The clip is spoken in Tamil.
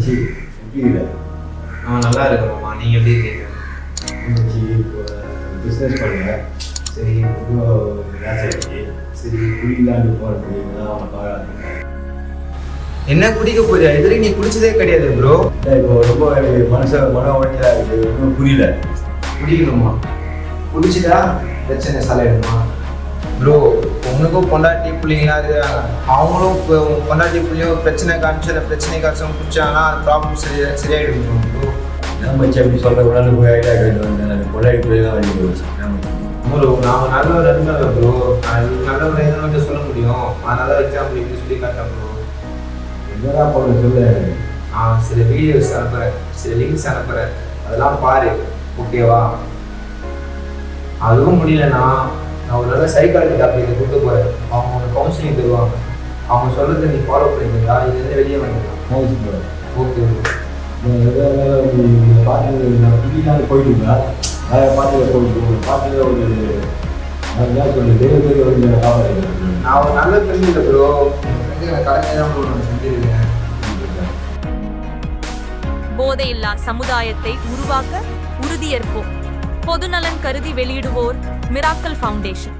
புரியல. நல்லா இருக்கணும்மா. நீங்கள் எப்படி இருக்கீங்க? இப்போ பிஸ்னஸ் பண்ணுறேன். சரி ஆச்சு. சரி குடிக்கலான்னு போகிறது அவனை பாராட்டு. என்ன குடிக்க போறியா? இதுவரைக்கும் நீ குடிச்சதே கிடையாது ப்ரோ. இப்போ ரொம்ப மன உடைஞ்சா இருக்குது, ஒன்றும் புரியல. குடிக்கணுமா? குடிச்சிட்டா பிரச்சனை சாலையிடுமா? ப்ரோ உனக்கும் பொண்டாட்டி பிள்ளைங்களா இருக்கிறாங்க. அவங்களும் இப்போ பொண்டாட்டி பிள்ளையும் பிரச்சனை காமிச்சு அந்த பிரச்சனை காமிச்சு குடிச்சாங்கன்னா அந்த ப்ராப்ளம் சரியாயிடும் ப்ரோ. நம்ம எப்படி சொல்கிற உடனே போய் ஐடியா கேட்டு வந்தேன். பொண்டாட்டி பிள்ளை தான் வழி போச்சு. ப்ரோ நான் நல்லவர் இருந்தாங்க ப்ரோ. நான் நல்லவர் எதுன்னு சொல்ல முடியும். அதனால எக்ஸாம்பிள் இப்படி சொல்லி காட்டேன் ப்ரோ. என்னடா பண்ண சொல்லு. சில வீடியோஸ் அனுப்புகிறேன், சில லிங்க்ஸ் அனுப்புகிறேன், அதெல்லாம் பாரு ஓகேவா? அதுவும் முடியலன்னா நான் ஒரு நல்ல சைக்காலஜி டாக்டர் கூப்பிட்டு போகிறேன். அவங்க உனக்கு கவுன்சிலிங் தருவாங்க. அவங்க சொல்கிறத நீ ஃபாலோ பண்ணிக்கிறா, இதுலேருந்து வெளியே வந்துடலாம். ஓகே பாட்டு நான் குடிக்கலான்னு போயிட்டுங்களா? நிறைய பாட்டில் போயிட்டு பாட்டில் ஒரு சொல்லு தெய்வ ஒரு காவல். நான் ஒரு நல்ல ஃப்ரெண்டு இல்லை ப்ரோ. என் கடமை தான் ப்ரோ நான் செஞ்சிருக்கேன். போதையில்லா சமுதாயத்தை உருவாக்க உறுதியேற்போம். பொதுநலன் கருதி வெளியிடுவோர் மிராக்கல் ஃபவுண்டேஷன்.